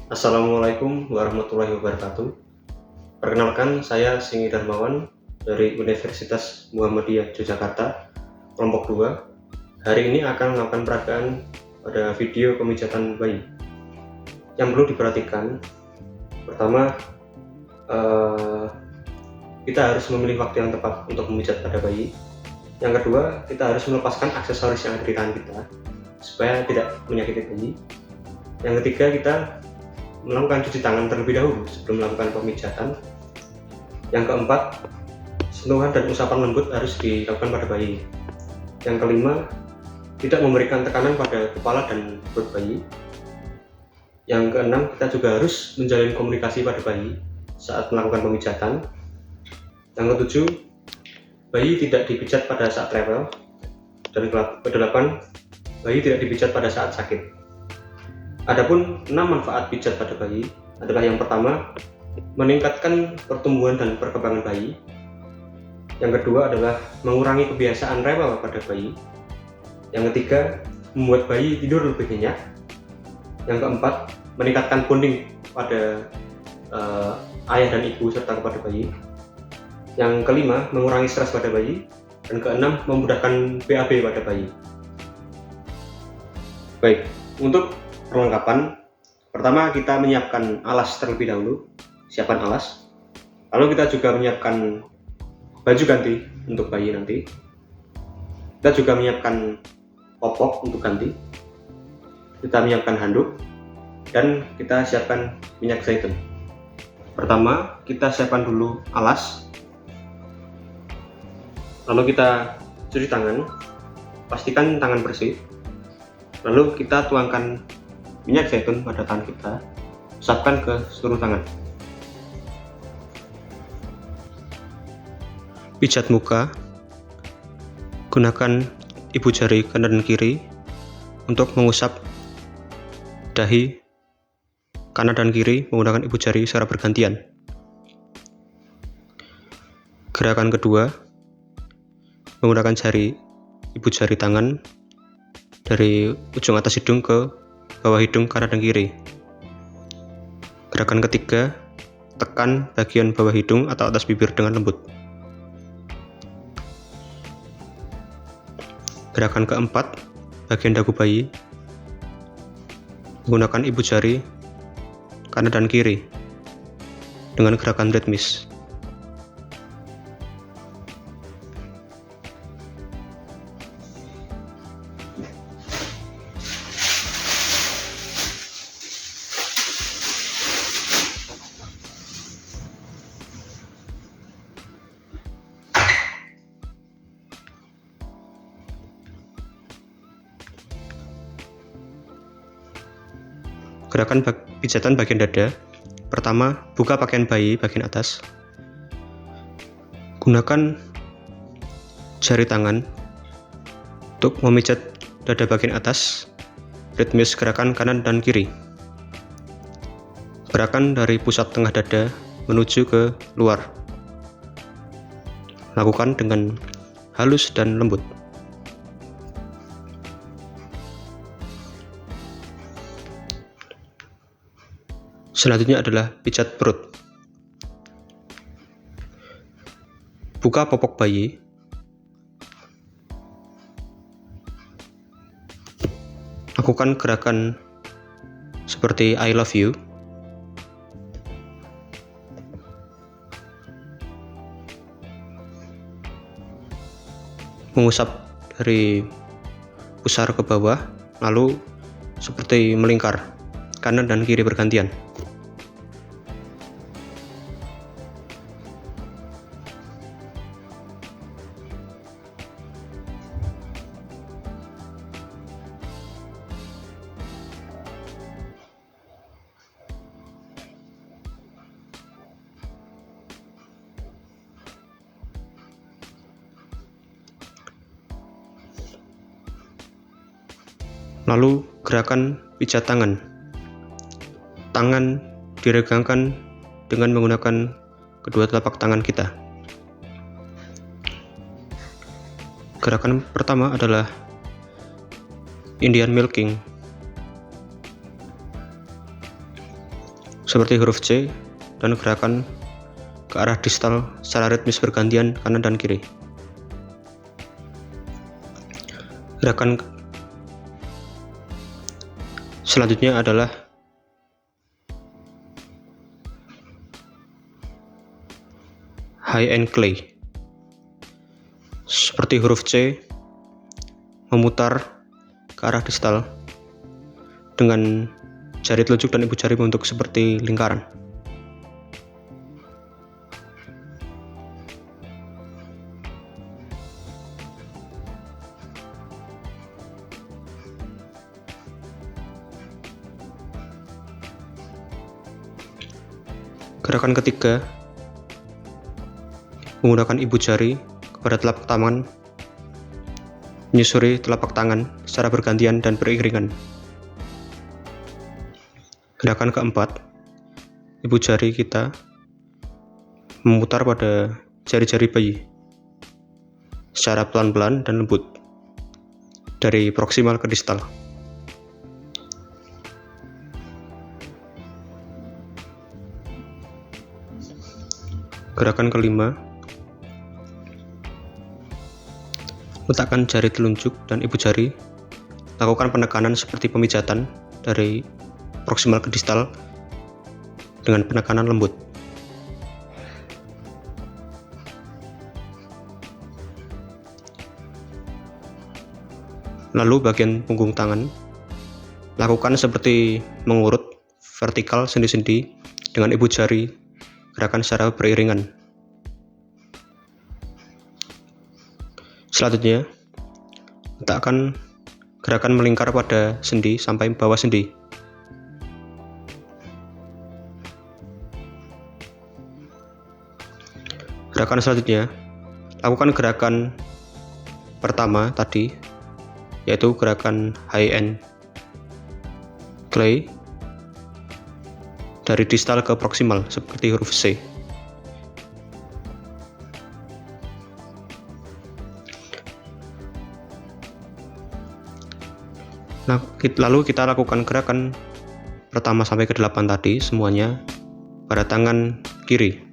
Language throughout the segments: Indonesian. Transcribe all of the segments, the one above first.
Assalamualaikum warahmatullahi wabarakatuh. Perkenalkan, saya Singi Darmawan dari Universitas Muhammadiyah Yogyakarta, kelompok 2. Hari ini akan melakukan peragaan pada video pemijatan bayi. Yang perlu diperhatikan, pertama, kita harus memilih waktu yang tepat untuk memijat pada bayi. Yang kedua, kita harus melepaskan aksesoris yang ada di tangan kita supaya tidak menyakiti bayi. Yang ketiga, kita melakukan cuci tangan terlebih dahulu sebelum melakukan pemijatan. Yang keempat, sentuhan dan usapan lembut harus dilakukan pada bayi. Yang kelima, tidak memberikan tekanan pada kepala dan perut bayi. Yang keenam, kita juga harus menjalin komunikasi pada bayi saat melakukan pemijatan. Yang ketujuh, bayi tidak dipijat pada saat rewel. Dan kedelapan, bayi tidak dipijat pada saat sakit. Adapun 6 manfaat pijat pada bayi adalah: yang pertama, meningkatkan pertumbuhan dan perkembangan bayi. Yang kedua adalah mengurangi kebiasaan rewel pada bayi. Yang ketiga, membuat bayi tidur lebih nyenyak. Yang keempat, meningkatkan bonding pada ayah dan ibu serta kepada bayi. Yang kelima, mengurangi stres pada bayi. Dan keenam, memudahkan BAB pada bayi. Baik, untuk perlengkapan, pertama kita menyiapkan alas terlebih dahulu, siapkan alas. Lalu kita juga menyiapkan baju ganti untuk bayi nanti. Kita juga menyiapkan popok untuk ganti. Kita menyiapkan handuk dan kita siapkan minyak zaitun. Pertama, kita siapkan dulu alas. Lalu kita cuci tangan, pastikan tangan bersih. Lalu kita tuangkan minyak zaitun pada tangan kita, usapkan ke seluruh tangan. Pijat muka, gunakan ibu jari kanan dan kiri untuk mengusap dahi kanan dan kiri menggunakan ibu jari secara bergantian. Gerakan kedua, menggunakan ibu jari tangan dari ujung atas hidung ke bawah hidung kanan dan kiri. Gerakan ketiga, tekan bagian bawah hidung atau atas bibir dengan lembut. Gerakan keempat, bagian dagu bayi, menggunakan ibu jari kanan dan kiri dengan gerakan ritmis. Gerakan pijatan bagian dada. Pertama, buka pakaian bayi bagian atas. Gunakan jari tangan untuk memijat dada bagian atas. Ritmis gerakan kanan dan kiri. Gerakan dari pusat tengah dada menuju ke luar. Lakukan dengan halus dan lembut. Selanjutnya adalah pijat perut. Buka popok bayi. Lakukan gerakan seperti I love you. Mengusap dari pusar ke bawah, lalu seperti melingkar kanan dan kiri bergantian. Lalu gerakan pijat tangan. Tangan diregangkan dengan menggunakan kedua telapak tangan kita. Gerakan pertama adalah Indian milking. seperti huruf C, dan gerakan ke arah distal secara ritmis bergantian kanan dan kiri. Gerakan selanjutnya adalah high and clay, seperti huruf C, memutar ke arah distal dengan jari telunjuk dan ibu jari membentuk seperti lingkaran. Gerakan ketiga menggunakan ibu jari kepada telapak tangan, menyusuri telapak tangan secara bergantian dan beriringan. Gerakan keempat, ibu jari kita memutar pada jari-jari bayi secara pelan-pelan dan lembut dari proksimal ke distal. Gerakan kelima, letakkan jari telunjuk dan ibu jari, lakukan penekanan seperti pemijatan dari proksimal ke distal dengan penekanan lembut. Lalu bagian punggung tangan, lakukan seperti mengurut vertikal sendi-sendi dengan ibu jari, gerakan secara beriringan. Selanjutnya, letakkan gerakan melingkar pada sendi sampai bawah sendi. Gerakan selanjutnya, lakukan gerakan pertama tadi, yaitu gerakan high and clay dari distal ke proksimal seperti huruf C. Nah, lalu kita lakukan gerakan pertama sampai ke 8 tadi semuanya pada tangan kiri.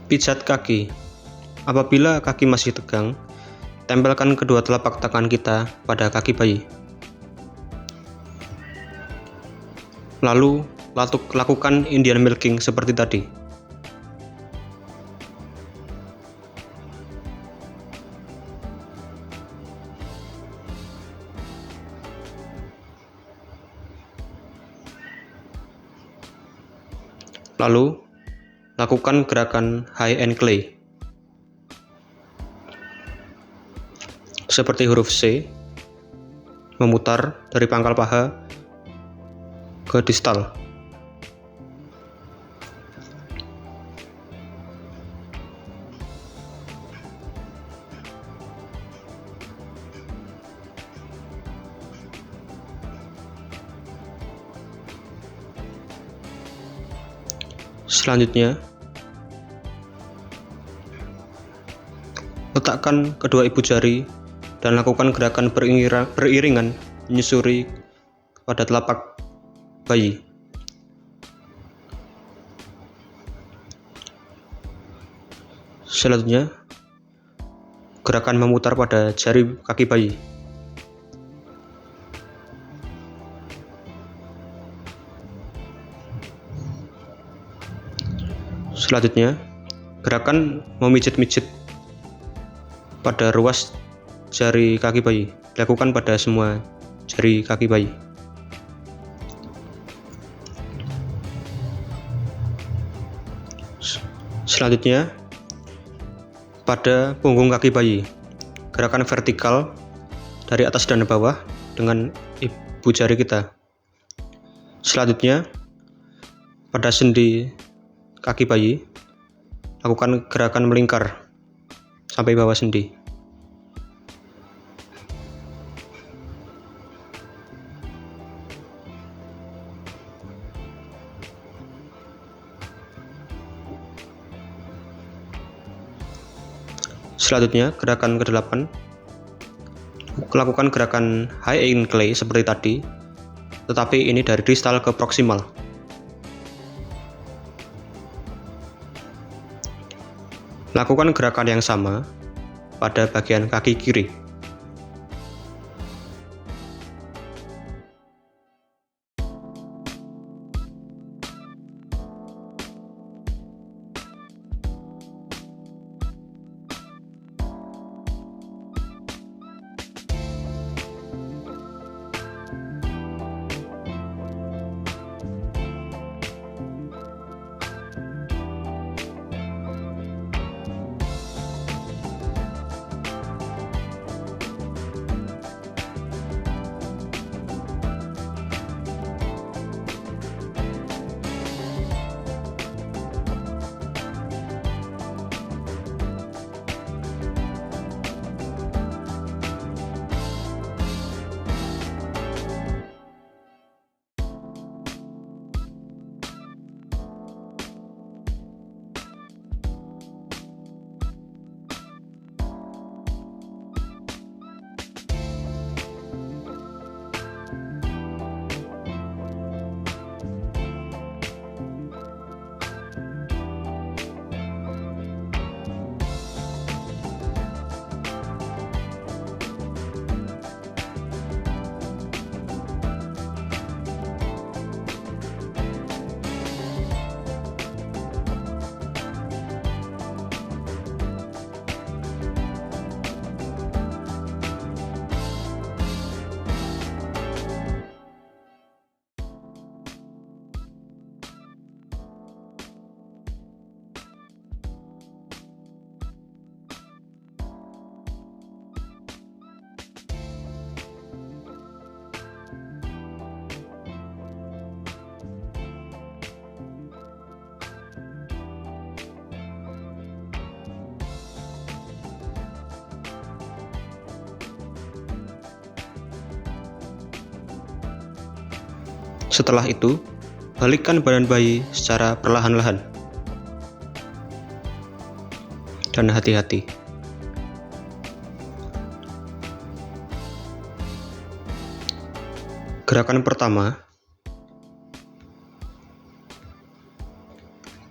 Pijat kaki. Apabila kaki masih tegang, tempelkan kedua telapak tangan kita pada kaki bayi. Lalu, lakukan Indian milking seperti tadi. Lalu, lakukan gerakan high and clay seperti huruf C, memutar dari pangkal paha ke distal. Selanjutnya, letakkan kedua ibu jari dan lakukan gerakan beriringan menyusuri pada telapak bayi. Selanjutnya, gerakan memutar pada jari kaki bayi. Selanjutnya, gerakan memijit-mijit pada ruas jari kaki bayi. Dilakukan pada semua jari kaki bayi. Selanjutnya, pada punggung kaki bayi. Gerakan vertikal dari atas dan bawah dengan ibu jari kita. Selanjutnya, pada sendi kaki bayi, lakukan gerakan melingkar sampai bawah sendi. Selanjutnya, gerakan ke-8, lakukan gerakan high ankle seperti tadi, tetapi ini dari distal ke proksimal. Lakukan gerakan yang sama pada bagian kaki kiri. Setelah itu, balikkan badan bayi secara perlahan-lahan. Dan hati-hati. Gerakan pertama,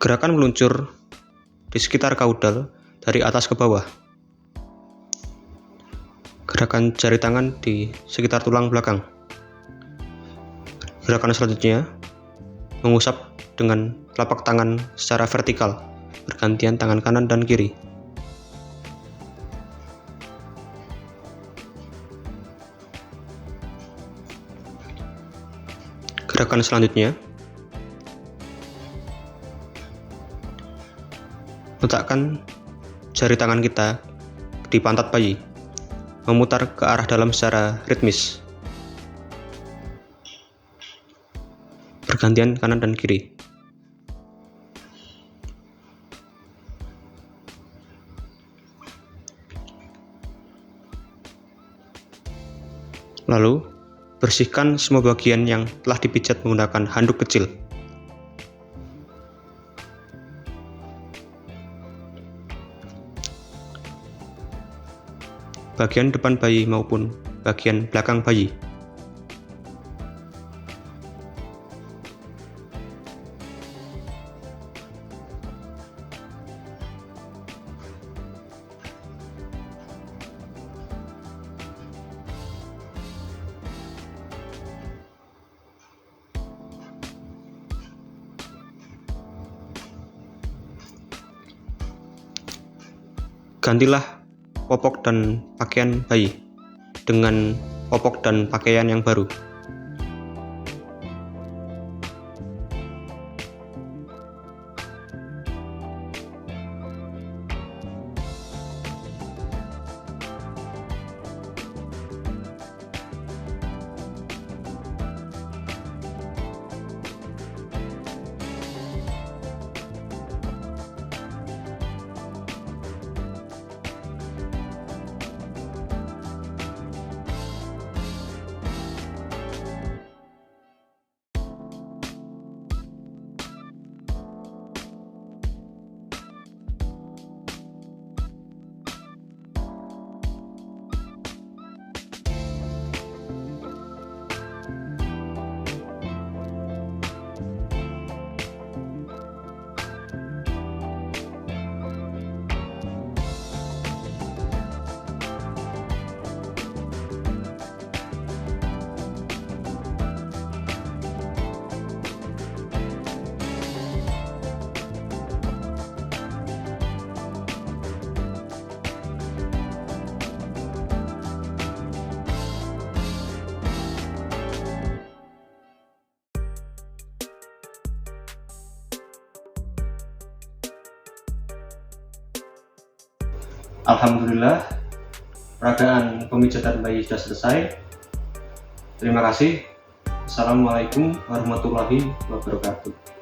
gerakan meluncur di sekitar kaudal dari atas ke bawah. Gerakan jari tangan di sekitar tulang belakang. Gerakan selanjutnya, mengusap dengan telapak tangan secara vertikal, bergantian tangan kanan dan kiri. Gerakan selanjutnya, letakkan jari tangan kita di pantat bayi, memutar ke arah dalam secara ritmis. bergantian kanan dan kiri. Lalu, bersihkan semua bagian yang telah dipijat menggunakan handuk kecil. Bagian depan bayi maupun bagian belakang bayi. Gantilah popok dan pakaian bayi dengan popok dan pakaian yang baru. Alhamdulillah, peragaan pemijatan bayi sudah selesai. Terima kasih. Assalamualaikum warahmatullahi wabarakatuh.